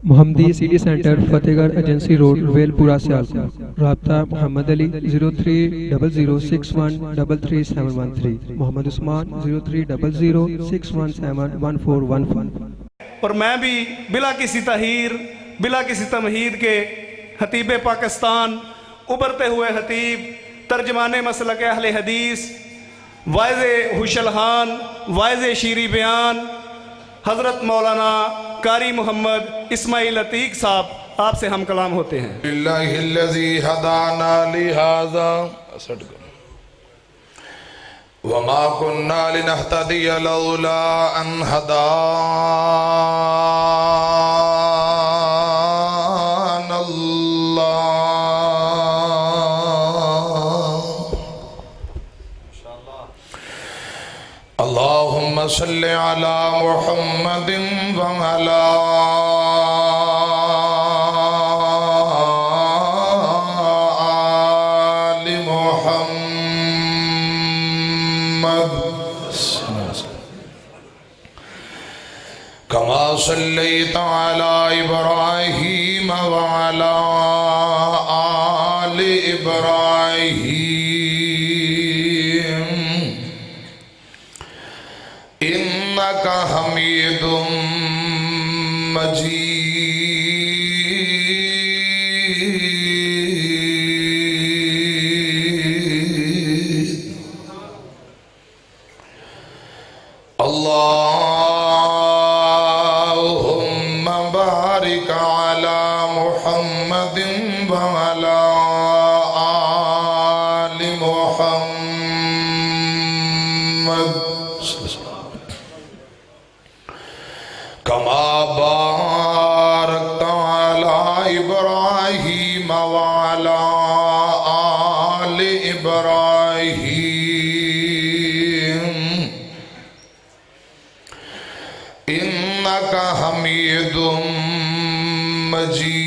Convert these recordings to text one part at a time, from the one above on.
محمدی city centre فتح گڑھ agency road well پورہ سیالکوٹ. رابطہ محمد علی 0300613373 محمد عثمان 030061711415. اور میں بھی بلا کسی تحیر بلا کسی تمہید کے خطیب پاکستان، ابھرتے ہوئے خطیب، ترجمان مسلک اہل حدیث، واعظ ہوش الحان، واعظ شیریں بیان، حضرت مولانا قاری محمد اسماعیل عتیق صاحب آپ سے ہم کلام ہوتے ہیں. اللہ الذی ہدانا لہذا وما كنا لنهتدي لولا ان هدانا الله. اللهم صل على محمد وعلى آل محمد كما صليت على إبراهيم وعلى آل إبراهيم إنك حميد مجيد. اللهم بارك على محمد وعلى آل محمد كما باركت على إبراهيم وعلى آل إبراهيم إنك حميد مجيد.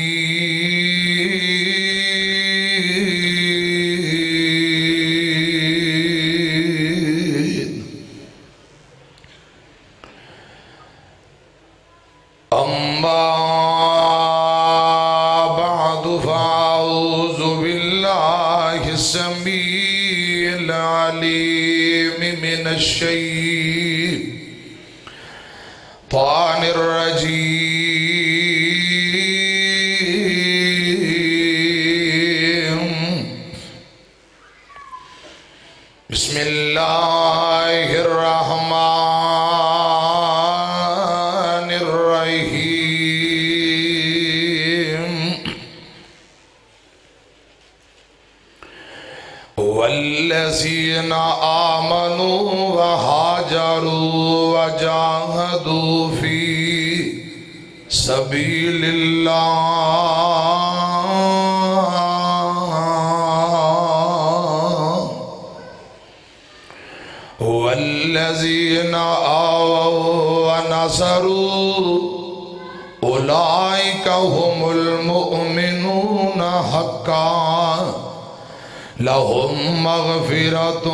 أما بعد فأعوذ بالله السميع العليم من الشيطان الرجيم. بسم الله الرحمن الرحيم. والذين آمنوا وهاجروا وجاهدوا في سبيل الله والذين آووا ونصروا أولئك هم المؤمنون حقا لهم مغفرة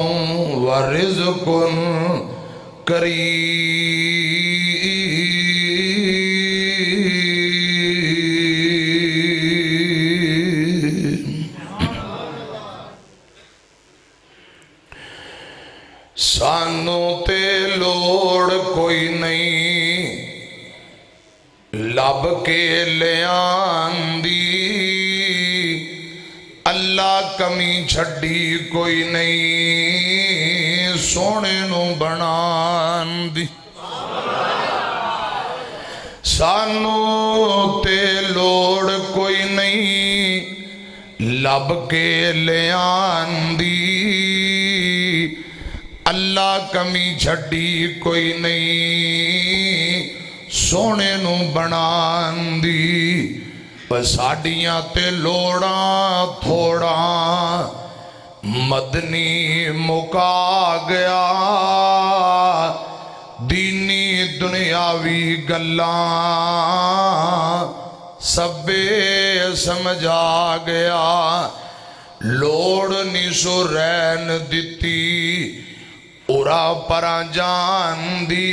ورزق کریم. سانو تے لوڑ کوئی نہیں لب کے لیاندی، اللہ کمی چھڑی کوئی نہیں سونے نو بنان دی. سانو تے لوڑ کوئی نہیں لب کے لیاندی، اللہ کمی چھڑی کوئی نہیں سونے نو بنان دی. ساڑیاں تے لوڑاں تھوڑا مدنی مکا گیا، دینی دنیاوی گلاں سبے سمجھا گیا. لوڑ نی سو رین دیتی اورا پرا جان دی،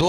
2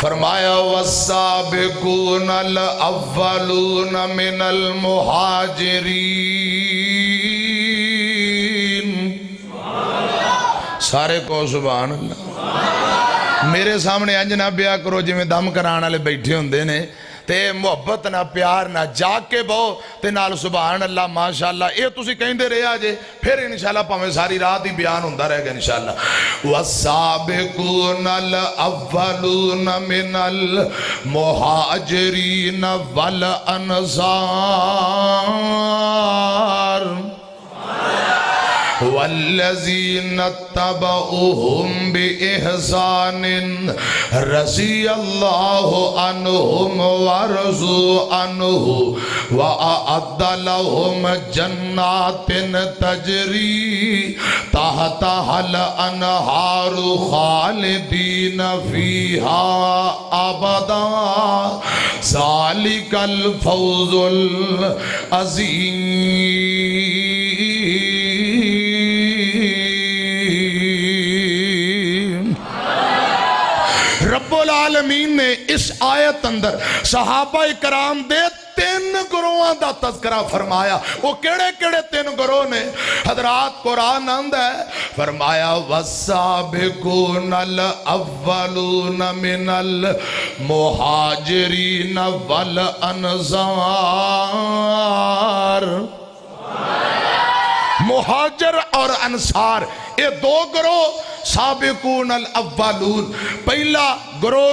فرمایا والسابقون الاولون من المہاجرین، سارے کو سبحان اللہ۔ میرے سامنے انج نہ بیا کرو جی میں دم کران والے بیٹھے ہوندے نے تے محبت نہ پیار نہ جاگ کے بہو تے نال سبحان اللہ ماشاءاللہ اے تسی کہندے رہے آجے پھر انشاءاللہ پاویں ساری رات ہی بیان ہوندا رہے گا انشاءاللہ۔ والسابقون الاولون من المہاجرین والانصار والذین اتبعوہم بإحسان رضی اللہ عنہم ورضوا عنہ وأعد لهم جنات تجری تحتها الانہار خالدین فیہا ابدا ذالک الفوز العظیم۔ رب العالمین نے اس آیت اندر صحابہ کرام دے تین گروہاں دا تذکرہ فرمایا۔ وہ کیڑے کیڑے تین گروہ نے حضرات؟ قرآن اندر ہے فرمایا والسابقون الاولون من المہاجرین والانصار۔ مہاجر اور انصار یہ دو گروہ سابقون الاولون، پہلا گروہ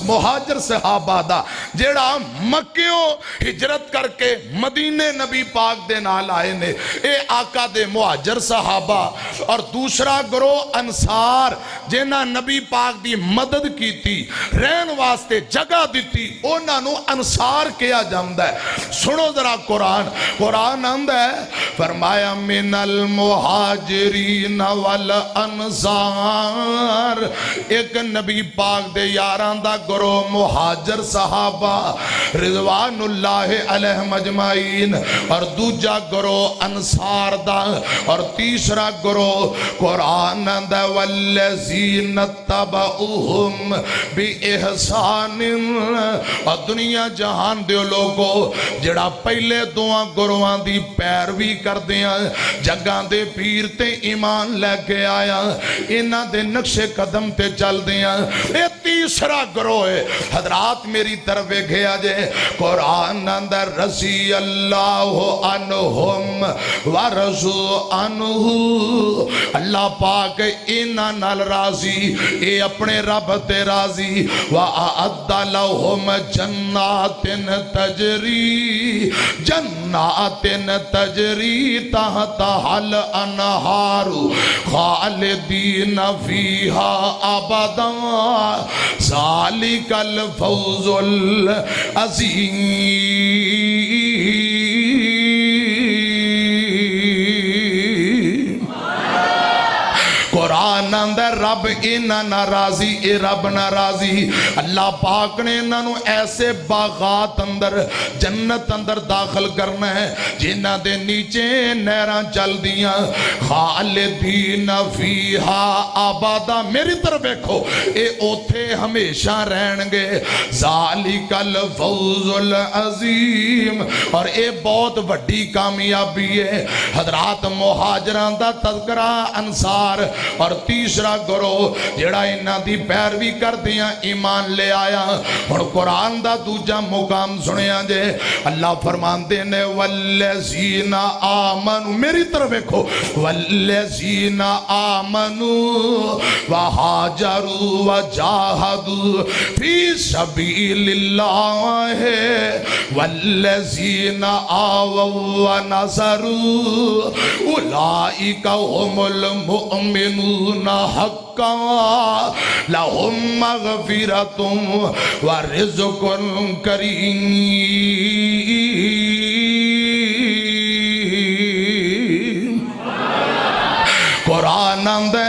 مہاجر صحابہ دا جیڑا مکیوں ہجرت کر کے مدینے نبی پاک دے نال آئے نے، اے آقا دے مہاجر صحابہ۔ اور دوسرا گروہ انصار جنہاں نبی پاک دی مدد کی تھی، رہن واسطے جگہ دیتی، انہاں نو انصار کیا جامدہ ہے۔ سنو ذرا قرآن اندر ہے فرمایا من المہاجرین والانصار، ایک نبی پاک دے یاران دا گروہ مہاجر صحابہ رضوان اللہ علیہ مجمعین، اور دوجا گروہ انصار دا، اور تیسرا گروہ قرآن دا والذین اتبعوہم بإحسان۔ اور دنیا جہان دے لوگوں جڑا پہلے دوہاں گروہاں دی پیروی کر دیاں، جگاں دے پیر تے ایمان لے کے آیا، انہاں دے نقش قدم تے چل دیاں، اے تیسرا گروہ ہے۔ حضرات میری طرف گیا جے قرآن اندر رضی اللہ عنہم ورضوا عنہ، اللہ پاک انہاں نال راضی، اے اپنے رب تے راضی۔ وَأَعَدَّ لَهُمْ جَنَّاتٍ تَجْرِي تَحْتَهَا الْأَنْهَارُ خَالِدِينَ فِيهَا أَبَدًا ذَلِكَ الْفَوْزُ الْعَظِيمُ۔ قرآن اندر رب انہاں ناراضی، اے رب ناراضی، اللہ پاک نے انہاں نو ایسے باغات اندر جنت اندر داخل کرنا ہے جنہاں دے نیچے نہراں چل دیاں، خالدین فیہا ابدا۔ میری طرف دیکھو اے اوتھے ہمیشہ رہن گے، ذالک الفوز العظیم۔ اور اے بہت وڈی کامیابی ہے۔ حضرات مہاجران دا تذکرہ، انصار، اور تیسرا گروہ جڑا انہاں دی پیروی کر دیاں ایمان لے آیا۔ اور قرآن دا دوجا مقام سنیاں جے اللہ فرماندے نے والذین آمنوا، میری طرف دیکھو، والذین آمنوا وہاجروا وجاہدوا فی سبیل اللہ والذین آووا ونصروا اولئک هم المؤمنون حقا لهم مغفرۃ ورزق کریم۔ قرآن اندر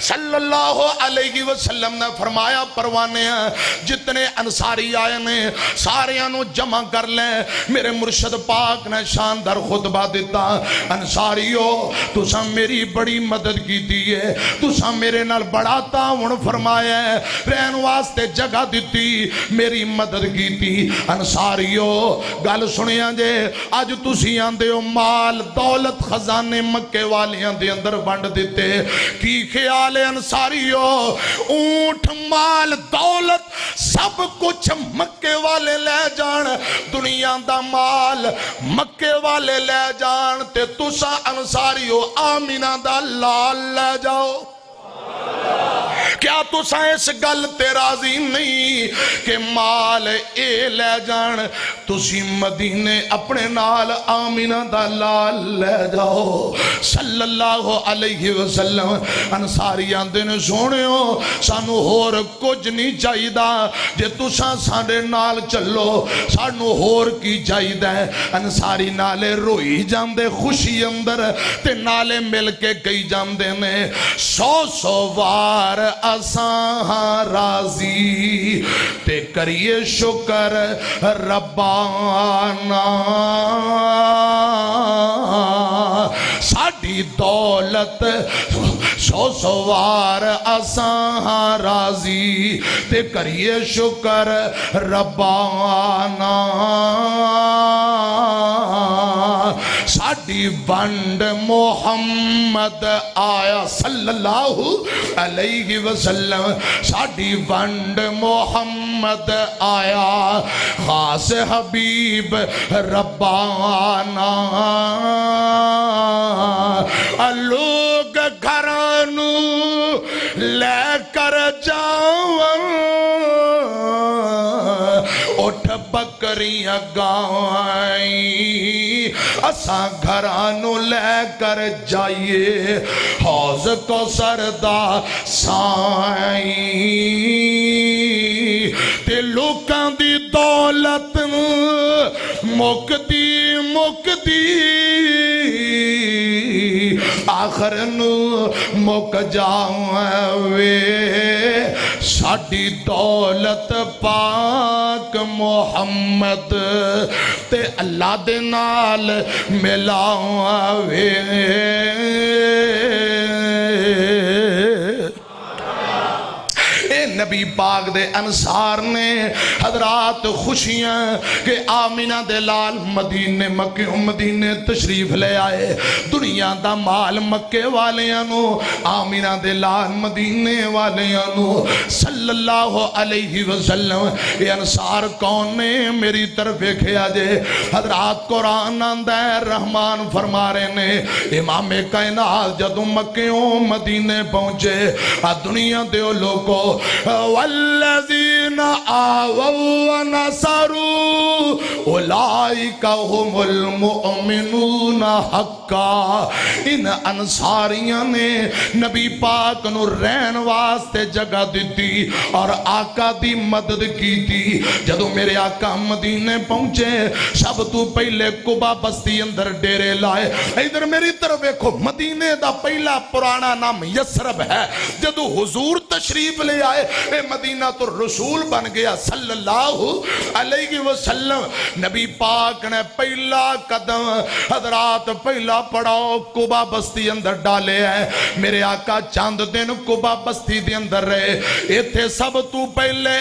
صلی اللہ علیہ وسلم نے فرمایا پروانے جتنے انصاری آئے نے ساریاں نو جمع کر لیں. میرے مرشد پاک نے شاندار خطبہ دیتا. انصاریو تساں میری بڑی مدد کی دیئے, تساں میرے نال بڑا تعاون فرمایا ہے, رہن واسطے جگہ دیتی, میری مدد کی تھی. انصاریو گل سنیاں جے آج تسی آندے ہو مال دولت خزانے مکے والیاں دے اندر بانڈ دیتے, کی خیال ہے انصاریو؟ اونٹ مال دولت سب کچھ مکے والے لے جان, دنیا دا مال مکے والے لے جان, تے تسا انصاریو آمینہ دا لال لے جاؤ. کیا تساں اس گل تے راضی نہیں کہ مال اے لے جان, تسی مدینے اپنے نال آمینہ دا لال لے جاؤ. صلی اللہ علیہ وسلم انصاری آندے نے سونیو سانو ہور کچھ نہیں چاہی دا, جے تساں ساڈے نال چلو سانو ہور کی چاہی دا. انصاری نالے روئی جاندے خوشی اندر تے نالے مل کے گئی جاندے نے. 100 وار اساں راضی تے کریے شکر ربانا, ساڈی دولت 100 وار اساں راضی تے کریے شکر ربانا, ساڈی ونڈ محمد آیا صلی اللہ علیہ وسلم, ساڈی ونڈ محمد آیا خاص حبیب ربانا. لوگ گھرانو لے کر جاون, اٹھ بکریاں گائیں اساں گھرانو لے کر جائیے حوض کو سردا سائیں, تے لوکاں دی دولت مکدی آخر نو مک جاوے, ساڈی دولت پاک محمد تے اللہ دے نال ملاوے. نبی پاک دے انصار نے حضرات خوشیاں کہ آمینہ دے لال مدینے مکے مدینے تشریف لے آئے. دنیا دا مال مکے والیاں نو آمینہ دے لال مدینے والیاں نو. صلی اللہ علیہ وسلم یہ انصار کون نے میری طرف کھیا جے. حضرات قرآن آندہ رحمان فرما رہے نے امام کائنات جدو مکیوں مدینے پہنچے دنیا دیو لوگو والذین آووا ونصروا اولئک هم المؤمنون حقا. ان انصاریاں نے نبی پاک نو رہن واسطے جگہ دیتی اور آقا دی مدد کی تھی. جدو میرے آقا مدینے پہنچے سب تو پہلے قبا بستی اندر ڈیرے لائے. ادھر میری طرف دیکھو مدینے دا پہلا پرانا نام یسرب ہے. جدو حضور تشریف لے آئے اے مدینہ تو رسول بن گیا صلی اللہ علیہ وسلم. نبی پاک نے پہلا قدم حضرات پہلا پڑاؤ قبا بستی اندر ڈالے ہیں. میرے آقا چاند دن قبا بستی دے اندر رہے. ایتھے سب تو پہلے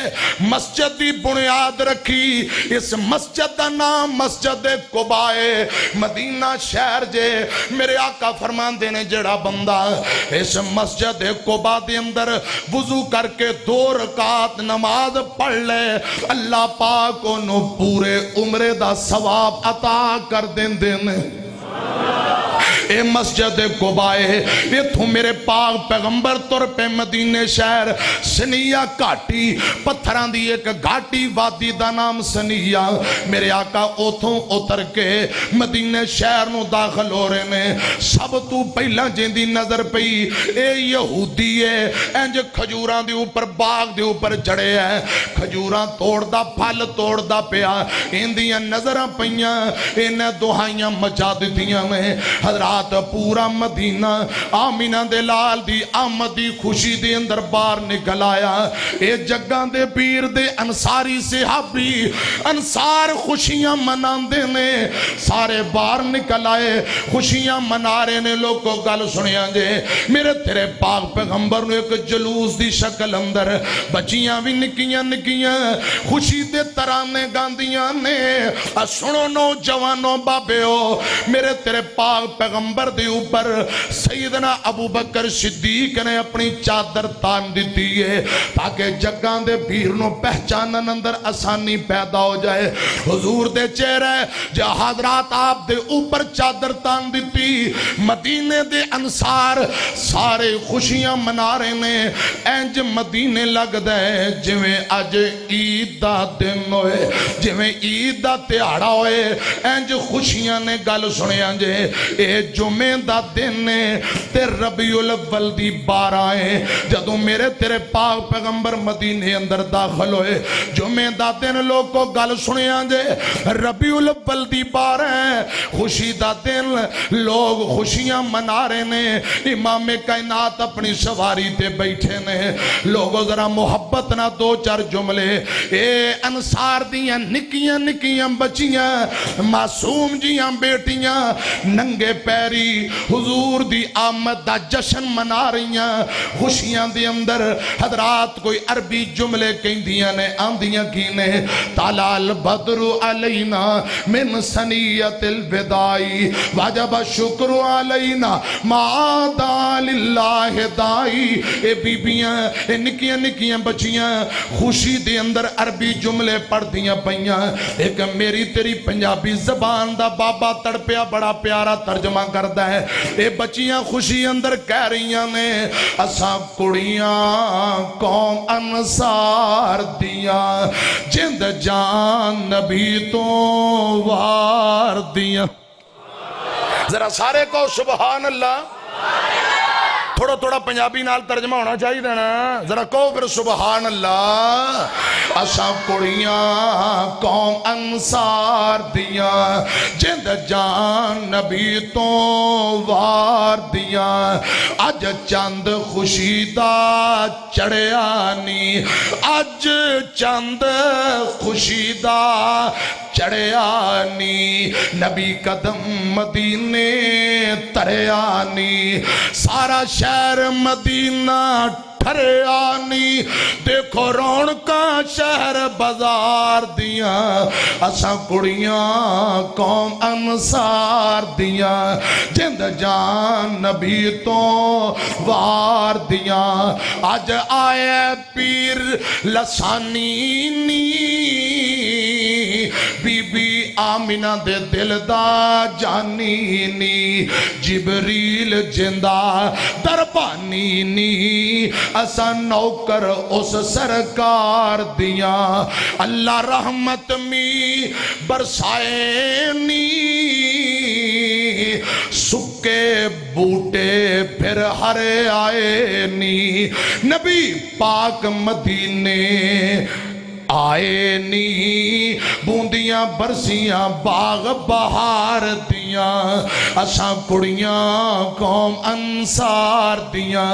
مسجد دی بنیاد رکھی. اس مسجد دا نام مسجد قبا ہے. مدینہ شہر جے میرے آقا فرمان دینے جڑا بندہ اس مسجد قبا دے اندر وضو کر کے 2 رکعت نماز پڑھ لے اللہ پاک انہوں پورے عمرے دا ثواب عطا کر دین دین. اے مسجد قبائے یہ تو میرے پاک پیغمبر طور پہ مدینے شہر سنیہ گھاٹی پتھران دی ایک گھاٹی وادی دا نام سنیہ. میرے آقا اوتھوں اتر کے مدینے شہر نو داخل ہو رہے نے. سب تو پہلا جیندی نظر پئی اے یہودی ہے انج کھجوران دی اوپر باغ دی اوپر جڑے ہیں. کھجوران توڑ دا پھل توڑ دا پیا اندیاں نظرہ پئیاں انہیں دہائیاں مچا دیتیاں میں. حضرات حضرات پورا مدینہ آمینہ دے لال دی آمد دی خوشی دے اندر بار نکل آیا. اے جگاں دے پیر دے انصاری صحابی انصار خوشیاں مناندے نے سارے بار نکل آئے خوشیاں منا رہے نے. لوگوں گل سنیا جے میرے تیرے پاک پیغمبر نے ایک جلوس دی شکل اندر بچیاں بھی نکیاں نکیاں خوشی دے ترانے گاندیاں نے. سنو نوجوانوں بابیو میرے تیرے پاک پیغمبر دے اوپر سیدنا ابو بکر صدیق نے اپنی چادر تان دیتی ہے تاکہ جگاں دے پیر نو پہچانن اندر آسانی پیدا ہو جائے. حضور دے چہرے جا حضرات آپ دے اوپر چادر تان دیتی مدینے دے انصار سارے خوشیاں منا رہے نے. اینج مدینے لگ دے جویں اج عید دا دن ہوئے جویں عید دا تہاڑا ہوئے اینج خوشیاں نے. گل سنیا جے اے جمعے دا دن نے تے ربیع الاول دی 12 ہے جدوں میرے تیرے پاک پیغمبر مدینے اندر داخل ہوئے. جمعے دا دن لوگوں گل سنیا جے ربیع الاول دی 12 ہے خوشی دا دن لوگ خوشیاں منا رہے نے. امام کائنات اپنی سواری تے بیٹھے نے. لوگوں ذرا محبت نہ دو چار جملے اے انصار دیاں نکیاں نکیاں بچیاں معصوم جیاں بیٹیاں ننگے پیری حضور دی آمد دا جشن منا رہیاں خوشیاں دی اندر. حضرات کوئی عربی جملے کہندیاں نے آندیاں کی نے طلع البدر علینا من ثنیۃ الوداع واجب الشکر علینا ما دعا للہ دائی. اے بیبیاں اے نکیاں نکیاں بچیاں خوشی دے اندر عربی جملے پڑھ دیاں پئیاں. ایک میری تیری پنجابی زبان دا بابا تڑپیا بڑا پیارا ترجمہ کردا ہے. اے بچیاں خوشی اندر کہہ رہیاں نے اساں کڑیاں قوم انصار دیاں جند جان نبی تو وار دیاں. ذرا سارے کو سبحان اللہ. تھوڑا تھوڑا پنجابی نال ترجمہ ہونا چاہیے نا. ذرا کہو پھر سبحان اللہ. اساں کڑیاں قوم انصار دیاں جند جان نبی تو وار دیاں. اج چند خوشی دا چڑھیا نی اج چند خوشی دا چڑھیا نی نبی قدم مدینے تریا نی سارا شہر مدینہ ٹھریا نی. دیکھو رونقاں شہر بازار دیاں اساں کڑیاں قوم انصار دیاں جند جان نبی تو وار دیاں. اج آئے پیر لسانی نی بی بی آمینہ دے دل دا جانی نی جبریل جندہ دربانی نی اسا نوکر اس سرکار دیاں. اللہ رحمت می برسائے نی سکے بوٹے پھر ہرے آئے نی. نبی پاک مدینے آئے نی بوندیاں برسیاں باغ بہار دیاں اساں کڑیاں قوم انصار دیاں.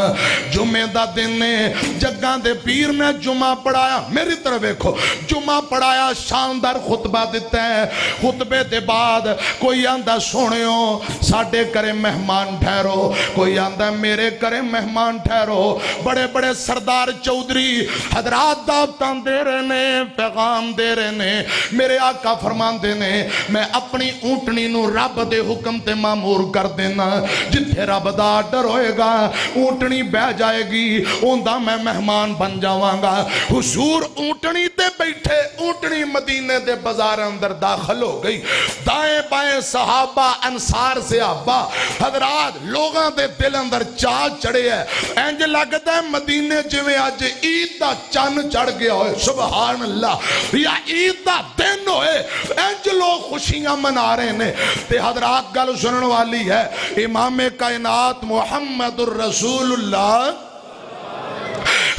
جمعہ دا دن نے جگاں دے پیر نے جمعہ پڑھایا. میری طرف دیکھو جمعہ پڑھایا شاندار خطبہ دیتا ہے. خطبے دے بعد کوئی آندہ سونیو ساڑھے کرے مہمان ٹھہرو کوئی آندہ میرے کرے مہمان ٹھہرو. بڑے بڑے سردار چودھری حضرات دعوتاں دے رہے نے پیغام دے رہے نے. میرے آقا فرمان دینے میں اپنی اونٹنی نو رب دے حکم تے معمور کر دینا. جتھے رب دا ڈر ہوئے گا اونٹنی بہ جائے گی اوندہ میں مہمان بن جاواں گا. حضور اونٹنی تے بیٹھے اونٹنی مدینے دے بازار اندر داخل ہو گئی. دائیں بائیں صحابہ انصار صحابہ حضرات لوگاں دے دل اندر چاہ چڑھے ہے. انج لگتا ہے مدینے جویں آج عید دا چن چڑھ گیا ہوئے. سبحان اللہ یا عید دا دن ہوئے انج لوگ خوشیاں منا رہے ہیں. تے حضرات گل سنن والی ہے امام کائنات محمد الرسول اللہ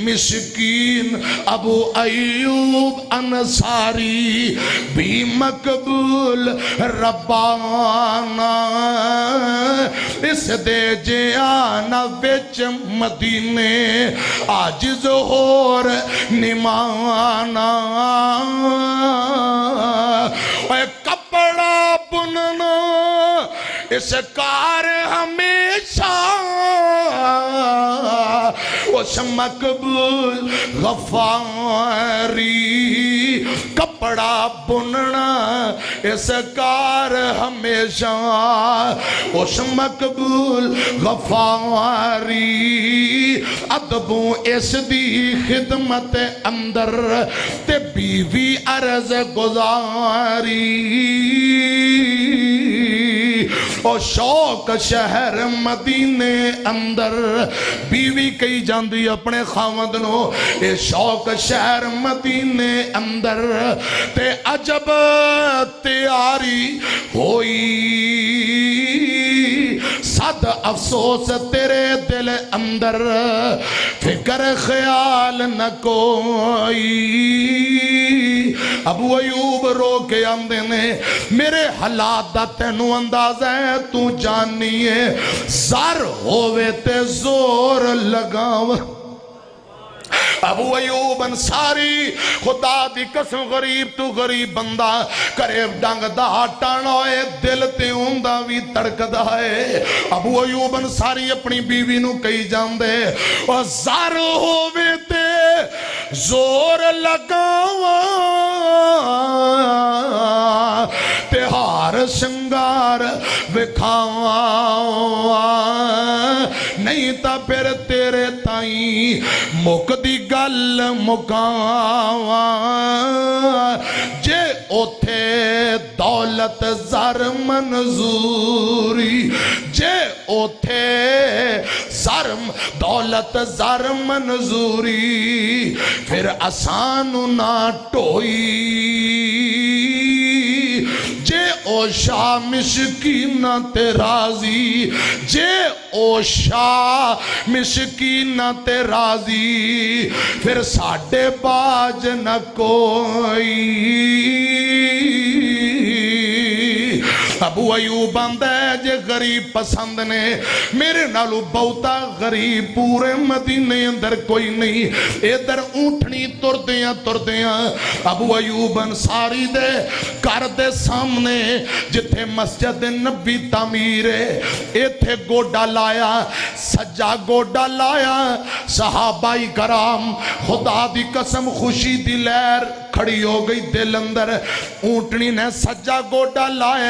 مسکین ابو ایوب انصاری بھی مقبول ربانا اس دے جیانا وچ مدینے عاجز ہور نمانا اے کپڑا بننا اس کار ہمیشہ اس مقبول غفاری کپڑا بننا اس کار ہمیشہ اس مقبول غفاری ادبوں اس دی خدمت اندر تے بیوی عرض گزاری او شوق شہر مدینے اندر بیوی کئی جاندی اپنے خاوند نو اے شوق شہر مدینے اندر تے عجب تیاری ہوئی صد افسوس تیرے دل اندر فکر خیال نہ کوئی ابو ایوب رو کے آمدے نے میرے حالات دا تینو انداز ہے تو جانی ہے زر ہووے تے زور لگاو ابو ایوب انصاری خدا دی قسم غریب تو غریب بندہ قریب ڈنگ دا ٹانوئے دل تے ہوندہ بھی تڑک دائے ابو ایوب انصاری اپنی بیوی نو کئی جان دے اور زار ہووے تے زور لگاوا تہار سنگار وکھاوا نہیں تا پھر تیرے تائیں مک دی گل مکاوا جے اوتھے دولت زر منظوری جے اوتھے زر دولت زر منظوری پھر آسان نہ ٹوئی جے او شاہ مشکین تے راضی جے او شاہ مشکین تے راضی پھر ساڑھے باج نہ کوئی ابو ایوب آندے جے غریب پسند نے میرے نالو بہتا غریب پورے مدینے اندر کوئی نہیں ادھر اونٹنی تردیاں ابو ایوب انصاری دے گھر دے سامنے جتھے مسجد نبی تعمیر ہے ایتھے گوڑا لایا سجا گوڑا لایا صحابائی کرام خدا دی قسم خوشی دی لہر کھڑی ہو گئی دل اندر اونٹنی نے سجا گوڑا لایا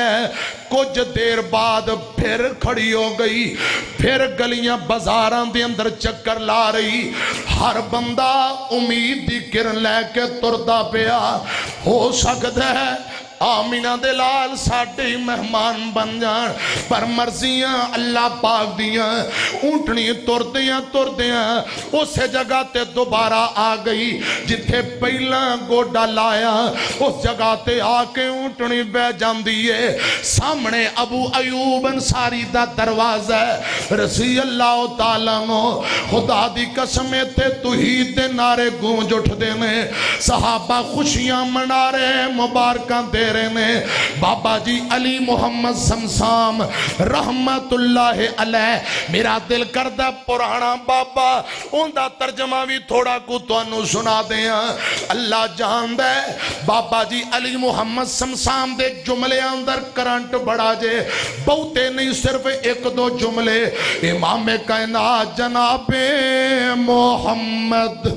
کچھ دیر بعد پھر کھڑی ہو گئی پھر گلیاں بازاران دے اندر چکر لا رہی ہر بندہ امید دی کرن لے کے تردہ پیا ہو سکتا ہے آمینہ دلال ساڑھے مہمان بن جان پر مرضیاں اللہ پاک دیاں اونٹنی تردیاں اسے جگہ تے دوبارہ آ گئی جتھے پہلا گوڑا لایا اس جگہ تے آ کے اونٹنی بے جان دیئے سامنے ابو ایوب انصاری دا دروازہ رسی اللہ تعالیٰ نو خدا دی قسمیں تے توحید دے نعرے گونج اٹھ دینے صحابہ خوشیاں منا رہے مبارکاں دے نے بابا جی علی محمد سمسام رحمت اللہ علیہ میرا دل کردہ پرانا بابا ان دا ترجمہ بھی تھوڑا کو تو انو سنا دیا اللہ جان دے بابا جی علی محمد سمسام دے جملے اندر کرنٹ بڑا جے بہتے نہیں صرف ایک دو جملے امام کائنات جناب محمد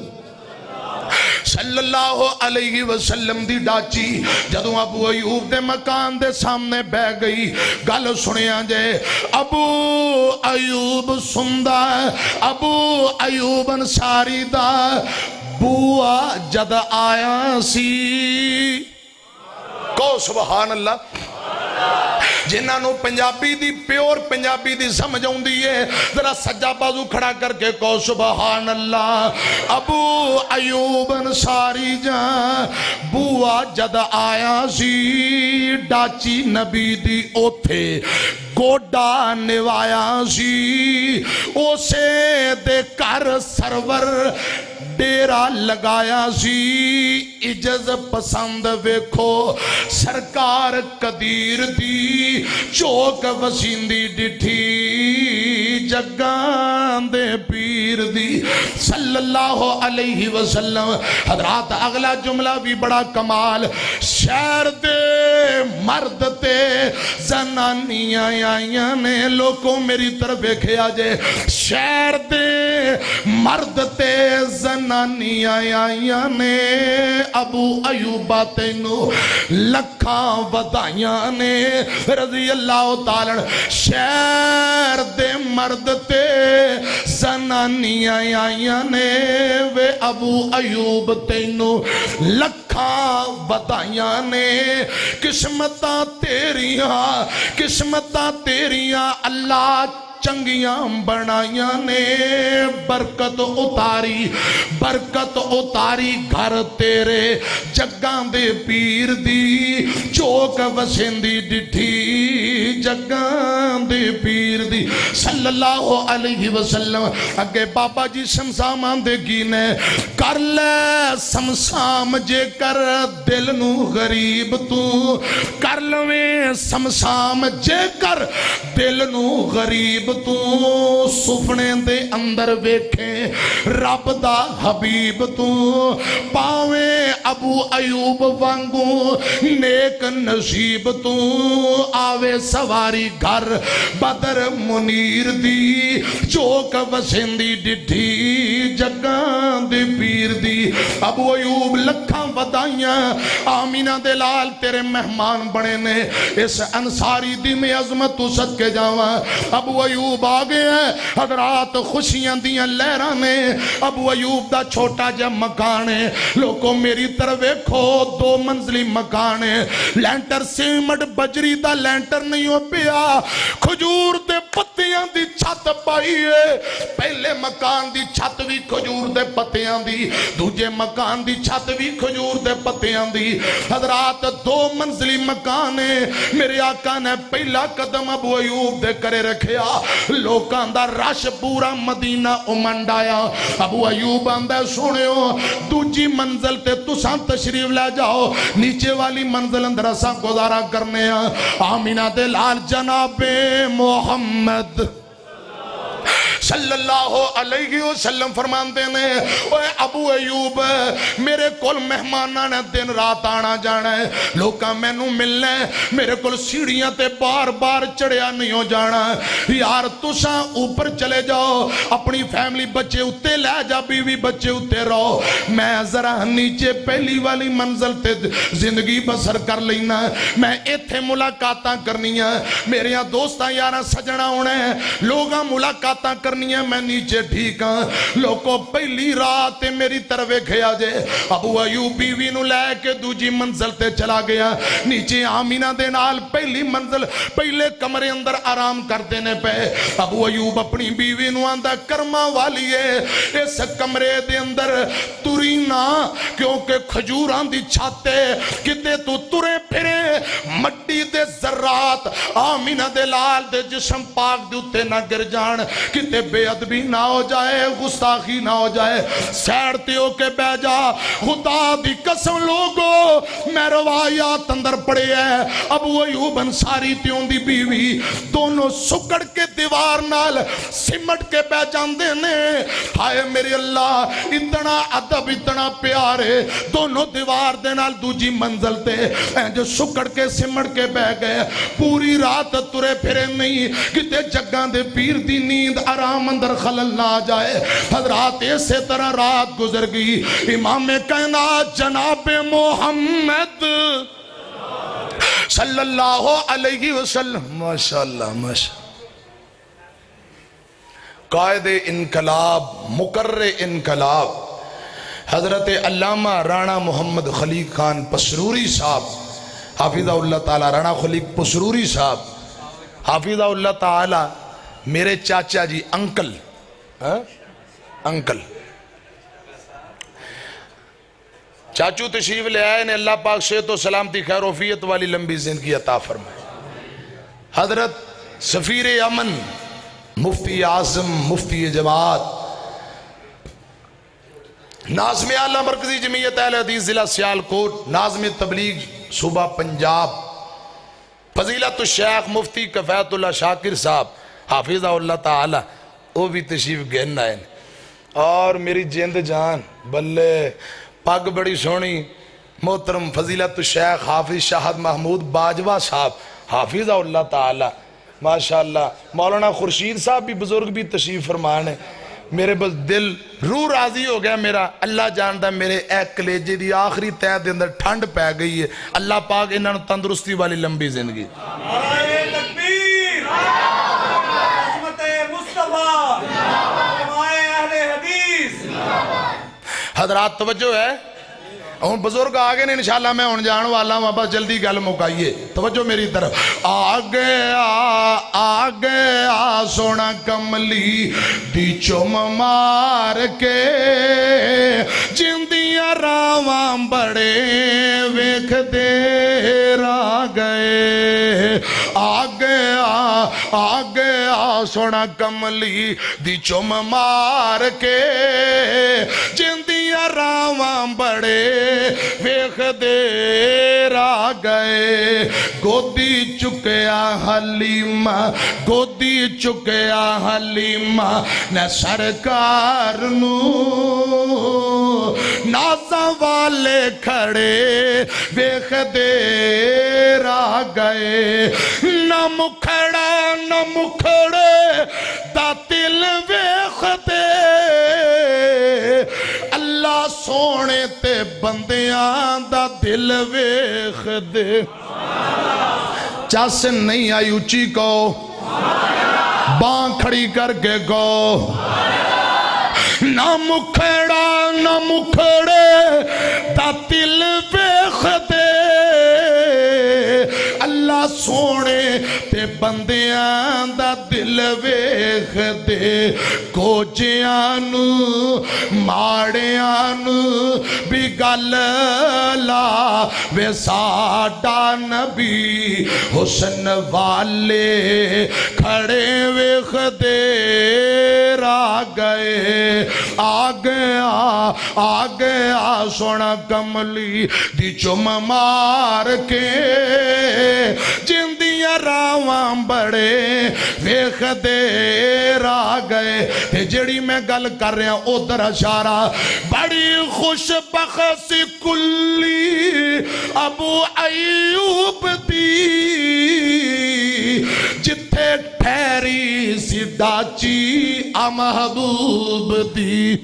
صلی اللہ علیہ وسلم دی ڈاچی جدوں ابو ایوب دے مکان دے سامنے بہ گئی گل سنیا جے ابو ایوب سندہ ابو ایوب انصاری دا بوا جد آیا سی کو سبحان اللہ جنہاں نو پنجابی دی پیور پنجابی دی سمجھ ہوں دیئے ذرا سجا بازو کھڑا کر کے کو سبحان اللہ ابو ایوب انصاری جان بوا جد آیا سی ڈاچی نبی دی اوتھے گوڈا نوایا سی اسے دے کر سرور ڈیرا لگایا سی عجز پسند ویکھو سرکار قدیر دی چوک وسیندی ڈٹھی جگاں دے پیر دی صلی اللہ علیہ وسلم. حضرات اگلا جملہ بھی بڑا کمال. شہر دے مرد تے زنانیاں آئیاں نے لوگوں میری طرف دیکھیا جے شہر دے مرد تے زنانیاں آئیاں نے ابو ایوبہ تینو لکھاں ودائیاں نے رضی اللہ تعالیٰ. شہر دے مرد تے زنانیاں آئیاں نے وے ابو ایوب تینو لکھاں ودائیاں نے. قسمتاں تیریاں اللہ چنگیاں بنائیاں نے. برکت اتاری گھر تیرے جگاں دے پیر دی چوک وسیندی ڈٹھی جگاں دے پیر دی صلی اللہ علیہ وسلم. اگے بابا جی شمسام آندے گینے کر لے سمسام جے کر دل نو غریب تو کر لویں سمسام جے کر دل نو غریب تو سفنے دے اندر ویکھیں رب دا حبیب تو پاویں ابو ایوب وانگو نیک نصیب تو آوے سواری گھر بدر منیر دی چوک وسیندی ڈٹھی جگاں دے پیر دی. ابو ایوب لکھاں ودائیاں آمینہ دے لال تیرے مہمان بنے نے اس انصاری دی میں عظمت تو صدقے جاواں. ابو ایوب آگے ہیں حضرات خوشیاں دیاں لہراں نے. ابو ایوب دا چھوٹا جا مکان ہے لوگوں میری طرف دیکھو 2 منزلی مکان ہے. لینٹر سیمٹ بجری دا لینٹر نہیں ہو پیا کھجور دے پتیاں دی چھت پائی ہے. پہلے مکان دی چھت بھی کھجور دے پتیاں دی دوجے مکان دی چھت بھی کھجور دے پتیاں دی. حضرات 2 منزلی مکان ہے. میرے آقا نے پہلا قدم ابو ایوب دے کرے رکھیا لوکاں دا رش پورا مدینہ امنڈایا. ابو ایوب آندہ سنیو دوجی منزل تے تساں تشریف لے جاؤ نیچے والی منزل اندر اساں گزارا کرنے ہیں. آمینہ دے لال جناب محمد صلی اللہ علیہ وسلم فرماندے نے اوے ابو ایوب میرے کول مہماناں نے دن رات آنا جانا ہے لوکاں میں نو ملنے میرے کول سیڑھیاں تے بار بار چڑھیا نہیں ہو جانا یار تساں اوپر چلے جاؤ اپنی فیملی بچے اتے لے جا بیوی بچے اتے رہو میں ذرا نیچے پہلی والی منزل تے زندگی بسر کر لینا میں ایتھے ملاقاتاں کرنی ہیں میرے دوستاں یاراں سجنا ہونے لوگاں ملاقاتاں کرنی ہیں میں نیچے ٹھیک ہاں لوگوں پہلی رات میری طرف کھیا جے ابو ایوب بیوی نو لے کے دوجی منزل تے چلا گیا نیچے آمینہ دے نال پہلی منزل پہلے کمرے اندر آرام کر دینے پہ ابو ایوب اپنی بیوی نو آندہ کرما والی ہے اس کمرے دے اندر ترینا کیونکہ کھجوران دی چھاتے کتے تو ترے پھرے مٹی دے ذرات آمینہ دے لال دے جسم پاک دے اتے نہ گر جان کتے بے ادبی نہ ہو جائے گستاخی نہ ہو جائے سیڑتے ہو کے بے جا خدا دی قسم لوگو میں روایات اندر پڑے ہیں ابو ایوب انصاری تیون دی بیوی دونوں سکڑ کے دیوار نال سمٹ کے بے جاندے نے ہائے میرے اللہ اتنا عدب اتنا پیارے دونوں دیوار دے نال دوجی منزل تے جو سکڑ کے سمٹ کے بے گئے پوری رات ترے پھرے نہیں کتے جگاں دے پیر دی نیند آرام اندر خلل نہ جائے حضرات ایسے طرح رات گزر گئی امام کائنات جناب محمد صلی اللہ علیہ وسلم ماشاءاللہ قائد انقلاب مقرر انقلاب حضرت علامہ رانا محمد خلیق خان پسروری صاحب حافظہ اللہ تعالی رانا خلیق پسروری صاحب حافظہ اللہ تعالی میرے چاچا جی انکل چاچو تشریف لے آئے نے اللہ پاک صحت و سلامتی خیر وفیت والی لمبی زندگی عطا فرمائے حضرت سفیر امن مفتی اعظم مفتی جماعت ناظم اعلیٰ مرکزی جمعیت اہل حدیث ضلع سیالکوٹ ناظم تبلیغ صوبہ پنجاب فضیلت الشیخ مفتی کفایت اللہ شاکر صاحب حافظہ اللہ تعالی وہ بھی تشریف گن آئے اور میری جند جان بلے پگ بڑی سونی محترم فضیلت الشیخ حافظ شاہد محمود باجوہ صاحب حافظہ اللہ تعالی ماشاءاللہ مولانا خورشید صاحب بھی بزرگ بھی تشریف فرمان ہے میرے بس دل روح راضی ہو گیا میرا اللہ جاندہ میرے ایک کلیجے دی آخری تہ دے اندر ٹھنڈ پہ گئی ہے اللہ پاک انہوں تندرستی والی لمبی زندگی نعرہ تکبیر عظمت مصطفیٰ علماء اہل حدیث حضرات توجہ ہے ہوں بزرگ آگے نے انشاءاللہ میں ہوں جان والا ہوں بس جلدی گل مکائیے توجہ میری طرف آگیا سونا کملی دی چوم مار کے جندیاں راواں بڑے ویکھ دیر آ گئے آگیا سونا کملی دی چوم مار کے جندیاں راواں بڑے ویخ دیر آ گئے گودی چکیا حلیمہ نے سرکار نو نازاں والے کھڑے ویخ دیر آ گئے نہ مکھڑے دا دل ویخ دے اللہ سونے تے بندیاں دا دل ویخ دے چس نہیں آئی اچھی کو بان کھڑی کر کے کو نہ مکھڑے دا دل ویخ دے اللہ سونے تے بندیاں دا دل ویخ دے کوجیاں ماڑیاں بھی گل لا وے ساڈا نبی حسن والے کھڑے ویخ دیر آ گیا سونا کملی دی چم مار کے جندیاں راواں بڑے ویخ دیر آ گئے تے جڑی میں گل کر رہا ادھر اشارہ بڑی خوش بخت کلی ابو ایوب دی جتھے ٹھہری سی ڈاچی محبوب دی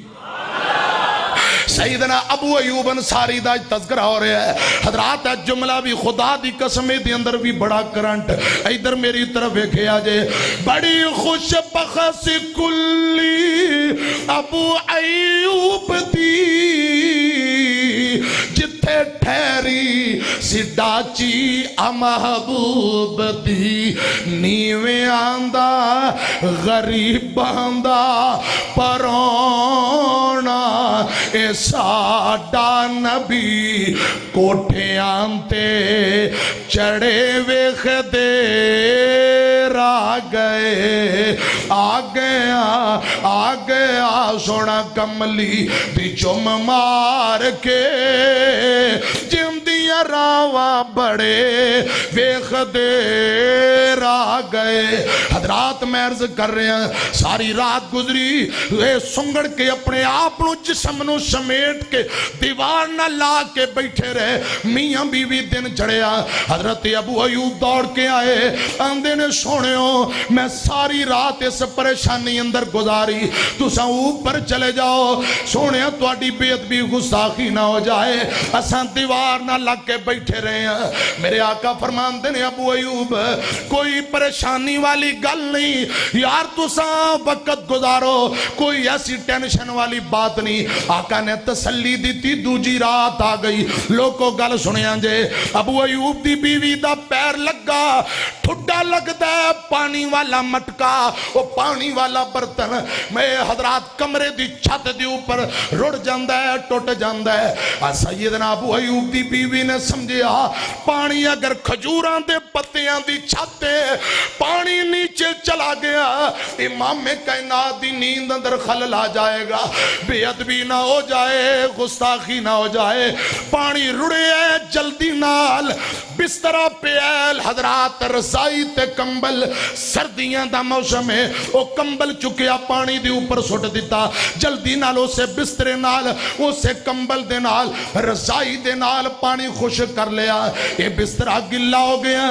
سیدنا ابو ایوب انصاری دا تذکرہ ہو رہا ہے حضرات جملہ بھی خدا دی قسمیں دی اندر بھی بڑا کرنٹ ادھر میری طرف ایک آجے بڑی خوش بخت کلی ابو ایوب دی جتھے ٹھہری سی ڈاچی محبوب دی نیویں آندہ غریب آندہ پرونا اے ساڈا نبی کوٹھے آنتے چڑھے ویخ دیر آ گیا سونا کملی دی چم مار کے جندیاں راواں بڑے ویخ دیر آ گئے حضرات میں عرض کر رہے ہیں ساری رات گزری سنگڑ کے اپنے آپنوں جسم نو سمیٹ کے دیوار نہ لا کے بیٹھے رہے میاں بیوی دن چڑھیا حضرت ابو ایوب دوڑ کے آئے آندے نے سونے ہو میں ساری رات اس پریشانی اندر گزاری تساں اوپر چلے جاؤ سونے تو اڈی بیعت بھی گستاخی نہ ہو جائے اساں دیوار نہ لگ کے بیٹھے رہے ہیں میرے آقا فرماندے نے ابو ایوب کوئی پریشانی والی گل نہیں یار تساں وقت گزارو کوئی ایسی ٹینشن والی بات نہیں آقا نے تسلی دیتی دوجی رات آ گئی لوگوں گل سنیاں جے ابو ایوب دی بیوی دا پیر لگ لگا ٹھڈا لگتا ہے پانی والا مٹکا وہ پانی والا برتن میں حضرات کمرے دی چھت دی اوپر رڑ جاندہ ہے ٹوٹ جاندہ ہے سیدنا ابو ایوب دی بیوی نے سمجھیا پانی اگر کھجوران دے پتیاں دی چھت پانی نیچے چلا گیا امام کائنات دی نیند اندر خلل آ جائے گا بے ادبی نہ ہو جائے گستاخی نہ ہو جائے پانی رڑے ہے جلدی نال بسترہ پیل حضرات رسائی تے کمبل سردیاں دا موسم ہے وہ کمبل چکیا پانی دی اوپر سٹ دیتا جلدی نال اسے بسترے نال اسے کمبل دے نال رسائی دے نال پانی خوش کر لیا یہ بسترہ گلہ ہو گیا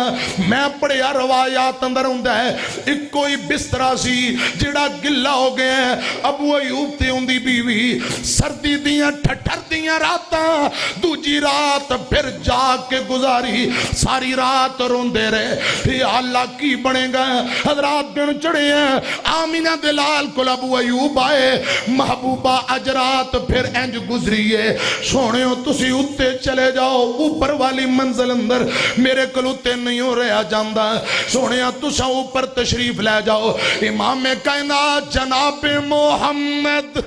میں پڑھیا روایات اندر ہوندہ ہے ایک کوئی بسترہ سی جڑا گلہ ہو گیا ابو ایوب تے ہوندی بیوی سردی دیاں ٹھٹھر دیاں راتاں دوجی رات پھر جاگ کے گزاری ساری رات روندے رہے یا اللہ کی بنے گا حضرات دن چڑھے ہیں آمینہ دلال کل ابو ایوب آئے محبوبہ اجرات پھر انج گزریے سونے ہو تسی اتے چلے جاؤ اوپر والی منزل اندر میرے کلوتے نہیں ہو رہا جاندہ سونے ہو تسا اوپر تشریف لے جاؤ امام کائنات جناب محمد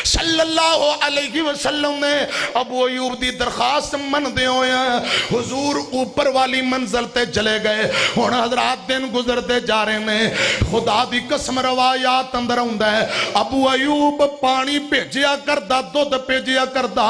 صلی اللہ علیہ وسلم نے ابو ایوب دی درخواست من دے ہوئے ہیں حضور اوپر والی منزل تے چلے گئے ہونا حضرات دن گزرتے جا رہے ہیں خدا دی قسم روایات اندر ہوندہ ہے ابو ایوب پانی پیجیا کردہ دودھ پیجیا کردہ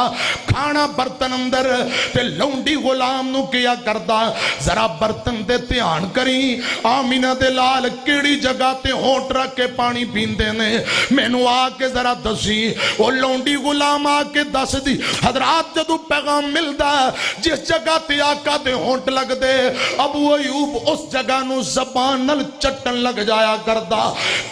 کھانا برتن اندر تے لونڈی غلام نو کیا کردہ ذرا برتن دے تیان کریں آمینہ دے لال کیڑی جگہ تے ہونٹ رکھ کے پانی پیندے نے میں نو آکے ذرا دسی وہ لونڈی غلام آکے دس دی حضرات جدو پیغام ملدا جس جگہ تے آقا دے ہونٹ لگ دے ابو ایوب اس جگہ نو زبان نل چٹن لگ جایا کردہ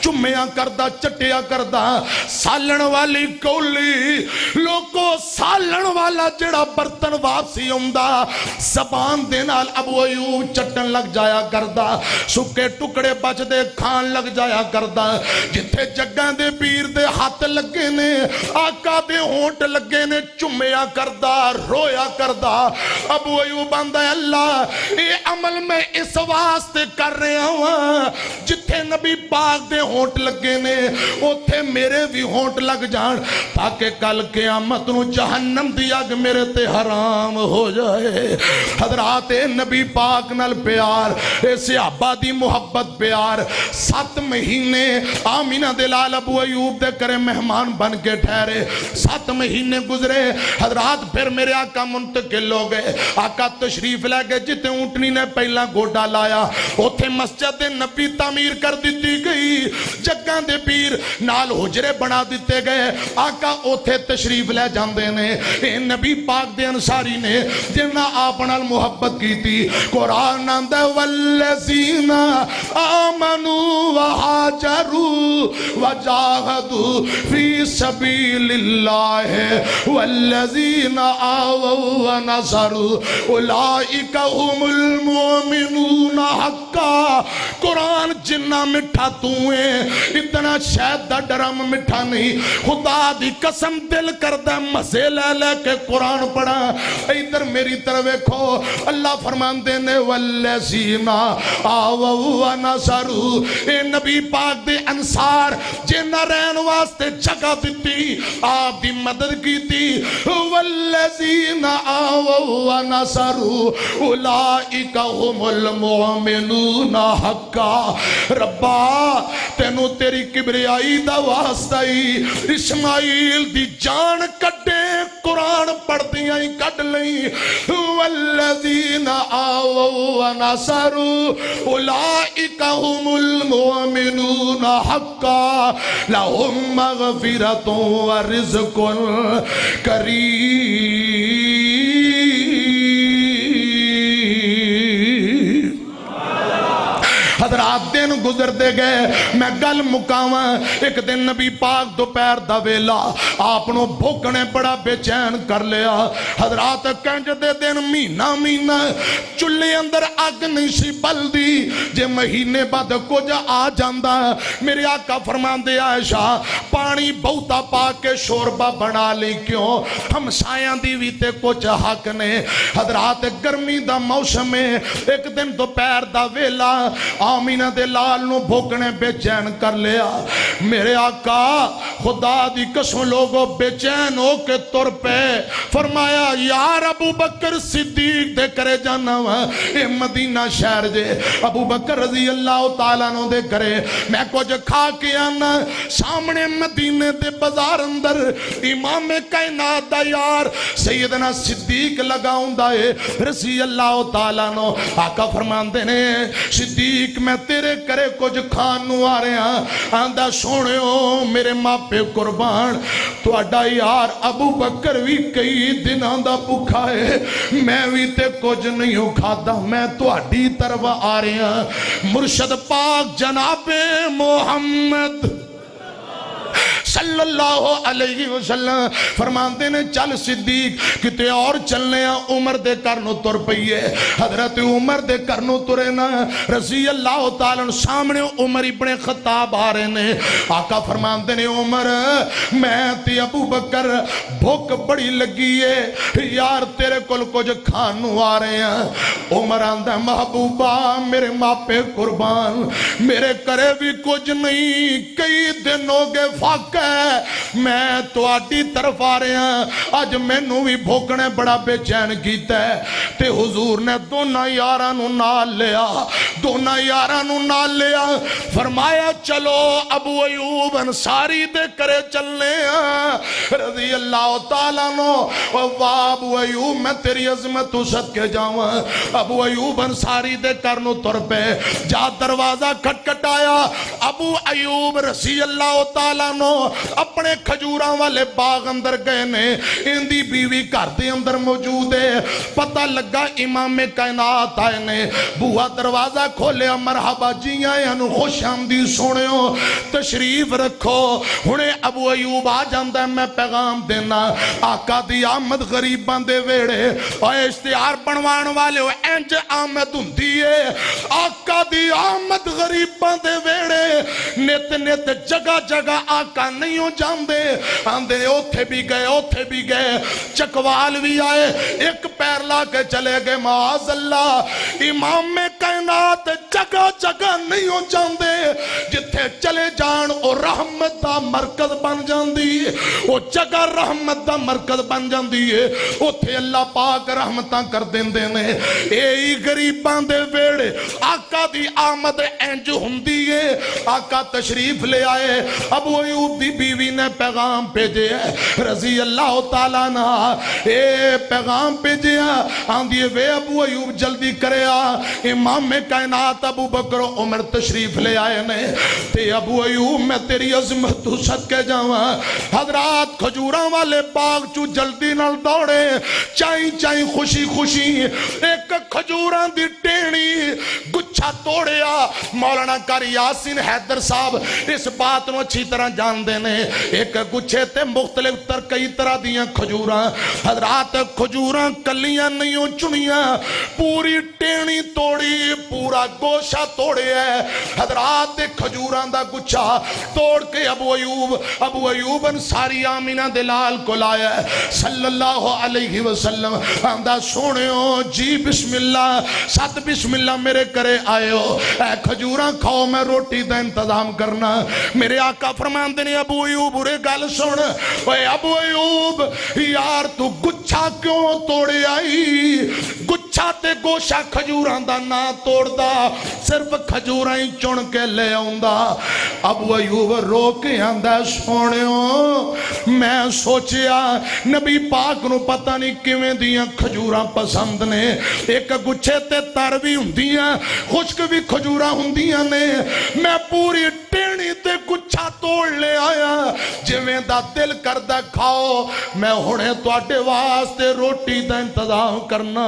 چمیاں کردہ چٹیا کردہ سالن والی کولی لوگو سالن والا جڑا برتن واپسی ہوندہ زبان دے نال ابو ایوب چٹن لگ جایا کردہ سکے ٹکڑے بچ دے کھان لگ جایا کردہ جتھے جگہ دے پیر دے ہاتھ لگے نے آقا دے ہونٹ لگے نے چمیا کردہ رویا کردہ ابو ایوب آندہ ہے اللہ یہ عمل میں اس واسطے کر رہے ہوں جتھے نبی پاک دے ہونٹ لگے نے اتھے میرے بھی ہونٹ لگ جان تاکہ کل قیامت نو جہنم دی اگ میرے تے حرام ہو جائے حضرات نبی پاک نال پیار صحابہ دی محبت پیار 7 مہینے آمینہ دلال ابو ایوب دے کرے مہمان بن کے ٹھہرے 7 مہینے گزرے حضرات پھر میرے آقا منتقل ہو گئے آقا تشریف لے گئے جتے اونٹنی نے پہلا گوڑا لایا اتھے مسجد نبی تعمیر کر دیتی گئی جگہ دے پیر نال حجرے بنا دیتے گئے آقا اتھے تشریف لے جاندے نے نبی پاک دے انصاری نے جنہ آپنال محبت کی تھی قرآن اندہ والذین آمنوا وحاجروا وجاہدوا فی سبیل اللہ والذین آووا ونصروا اولئک هم المؤمنون حقا قرآن جنہ مٹھا توئے اتنا شاید دا ڈرم مٹھا نہیں خدا دی قسم دل کردہ مزے لے لے کے قرآن پڑھا ادھر میری طرف دیکھو اللہ فرمان دینے والذین آووا ونصروا اے نبی پاک دے انصار جنہ رہن واسطے جگہ دیتی آپ دی مدد کی تھی والذین آووا ونصروا اولئک هم المؤمنون حقا ربا تینو تیری کبریائی دا واسطائی اسماعیل دی جان کٹے قرآن پڑھ دیاں ہی کٹ لیں والذین آووا ونصروا اولئک هم المؤمنون حقا لهم مغفرۃ ورزق کریم حضرات دن گزرتے گئے میں گل مکاواں ایک دن نبی پاک دوپہر دا ویلا آپ نو بھوک نے بڑا بے چین کر لیا حضرات کنج دے دن مہینہ چلے اندر اگ نہیں سی بلدی جے مہینے بعد کچھ آ جاندا میرے آقا فرماندے عائشہ پانی بہتا پا کے شوربہ بنا لی کیوں ہم سایاں دی بھی تے کچھ حق نے حضرات گرمی دا موسم ایک دن دوپہر دا ویلا آمینہ دے لال نو بھوکنے بے چین کر لیا میرے آقا خدا دی قسم لوگوں بے چین ہو کے تر پہ فرمایا یار ابو بکر صدیق دے کرے جانا اے مدینہ شہر جے ابو بکر رضی اللہ تعالیٰ نو دے کرے میں کچھ کھا کے آنا سامنے مدینے دے بازار اندر امام کائنات دا یار سیدنا صدیق لگاؤں دائے رضی اللہ تعالیٰ نو آقا فرمان دینے صدیق میں تیرے کرے کچھ کھانو آ رہے ہیں آندہ سونے ہو میرے ماں پہ قربان تو اڈا یار ابو بکر بھی کئی دن آندہ بکھا ہے میں بھی تے کچھ نہیں ہو کھاتا میں تو اڈی طرف آ رہے ہیں مرشد پاک جناب محمد صلی اللہ علیہ وسلم فرماندے نے چل صدیق کتے اور چلنے ہیں عمر دے کرنو تر پئیے حضرت عمر دے کرنو ترے نا رضی اللہ تعالیٰ سامنے عمر ابن خطاب آ رہے نے آقا فرماندے نے عمر میں تی ابو بکر بھوک بڑی لگی ہے یار تیرے کل کچھ کھانو آ رہے ہیں عمر آندہ محبوبہ میرے ماں پہ قربان میرے کرے بھی کچھ نہیں کئی دنوں کے فاقہ میں تو آٹی طرف آ رہے ہیں آج میں نو بھی بھوکنے بڑا بے چین کیتا ہے تے حضور نے دونہ یارانو نال لیا فرمایا چلو ابو ایوب انصاری دے کرے چلنے ہیں رضی اللہ تعالیٰ نو ابو ایوب میں تیری عظمت اسد کے جاؤں ابو ایوب انصاری دے کرنو تر پہ جا دروازہ کھٹ آیا ابو ایوب رضی اللہ تعالیٰ نو اپنے کھجوراں والے باغ اندر گئے نے اندی بیوی گھر دے اندر موجود ہے پتہ لگا امام کائنات آئے نے بوہا دروازہ کھولیا مرحبا جی آئے انو خوش آمدی سونے ہو تشریف رکھو ہنے ابو ایوب آ جاندہ میں پیغام دینا آقا دی آمد غریبان دے ویڑے اور اشتہار بنوان والے ہو اینج آمد ہندی ہے آقا دی آمد غریبان دے ویڑے نیت جگہ جگہ آقا نہیں ہو جاندے آندے اوتھے بھی گئے چکوال بھی آئے ایک پیر لا کے چلے گئے معاذ اللہ امام کائنات جگہ جگہ نہیں ہو جاندے جتھے چلے جان او رحمت دا مرکز بن جاندی او جگہ رحمت دا مرکز بن جاندی ہے اوتھے اللہ پاک رحمتاں کر دیندے نے اے غریباں دے ویڑے آقا دی آمد انج ہوندی ہے آقا تشریف لے آئے ابو ایوب دی بیوی نے پیغام بھیجے رضی اللہ تعالیٰ نا اے پیغام بھیجے آندھیے وے ابو ایوب جلدی کرے امام کائنات ابو بکر عمر تشریف لے آئے نے تے ابو ایوب میں تیری عظمت تو صدقے جاواں حضرات کھجوراں والے باغ چو جلدی نال دوڑے چائیں خوشی ایک کھجوراں دی ٹینی گچھا توڑیا مولانا کاری یاسین حیدر صاحب اس بات نو اچھی طرح جان دینے ایک گچھے تے مختلف تر کئی طرح دیاں کھجوراں حضرات کھجوراں کلیاں نہیں چنیاں پوری ٹینی توڑی پورا گوشہ توڑے ہے حضرات کھجوراں دا گچھا توڑ کے ابو ایوب انصاری آمینہ دلال کو لایا صلی اللہ علیہ وسلم آندہ سونے ہو جی بسم اللہ سات بسم اللہ میرے کرے آئے ہو اے کھجوراں کھاؤ میں روٹی دا انتظام کرنا میرے آقا فرمان دینے ابو ایوب رے گل سن اے ابو ایوب یار تو گچھا کیوں توڑے آئی گچھا تے گوشہ کھجوراں دا نہ توڑ دا صرف کھجوراں ہی چن کے لے آؤندا ابو ایوب رو کے آندہ سونے ہو میں سوچیا نبی پاک نو پتہ نہیں کیویں دیاں کھجوراں پسند نے ایک گچھے تے تر بھی ہوندیاں خشک بھی کھجوراں ہوندیاں نے میں پوری ٹینی تے گچھا توڑ لے آیا جویں دا دل کردہ کھاؤ میں ہونے تو آٹے واسطے روٹی دا انتظام کرنا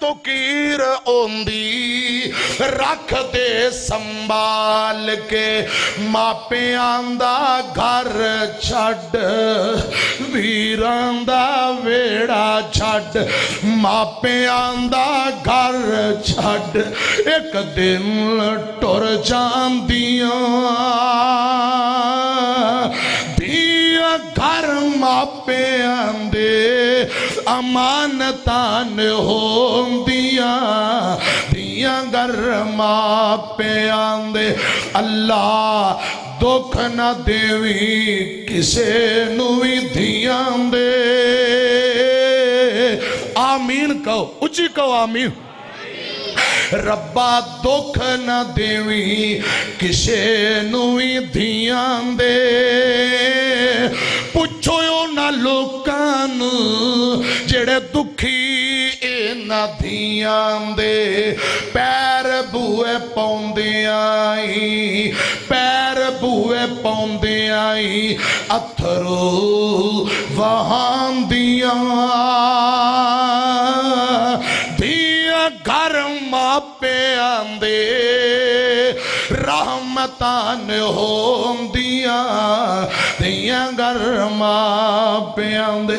ਤੋਕੀਰ ਆਉਂਦੀ ਰੱਖ ਦੇ ਸੰਭਾਲ ਕੇ ਮਾਪਿਆਂ ਦਾ ਘਰ ਛੱਡ ਵੀਰਾਂ ਦਾ ਵੇੜਾ ਛੱਡ ਮਾਪਿਆਂ ਦਾ ਘਰ ਛੱਡ ਇੱਕ ਦਿਨ ਟੁਰ ਜਾਂਦੀਆਂ ਧੀਆਂ ਘਰ ਮਾਪਿਆਂ ਦੇ ਅਮਾਨਤਾਂ ਹੁੰਦੀਆਂ ਧੀਆਂ ਘਰ ਮਾਪਿਆਂ ਦੇ ਅੱਲਾ ਦੁੱਖ ਨਾ ਦੇਵੀ ਕਿਸੇ ਨੂੰ ਵੀ ਧੀਆਂ ਦੇ ਆਮੀਨ ਕਹੋ ਉੱਚੀ ਕਹੋ ਆਮੀਨ ਰੱਬਾ ਦੁੱਖ ਨਾ ਦੇਵੀ ਕਿਸੇ ਨੂੰ ਵੀ ਧੀਆਂ ਦੇ ਪੁੱਛੋ ਉਹਨਾਂ ਲੋਕਾਂ ਨੂੰ ਜਿਹੜੇ ਦੁਖੀ ਇਹਨਾਂ ਧੀਆਂ ਦੇ ਪੈਰ ਬੂਏ ਪਾਉਂਦਿਆਂ ਈ ਪੈਰ ਬੂਏ ਪਾਉਂਦਿਆਂ ਈ ਅਥਰੂ ਵਹਾਂਦੀਆਂ ਧੀਆਂ ਘਰ ਮਾਪਿਆਂ ਦੇ ਰਹਿਮਤਾਂ ਹੁੰਦੀਆਂ ਧੀਆਂ ਘਰ ਮਾਪਿਆਂ ਦੇ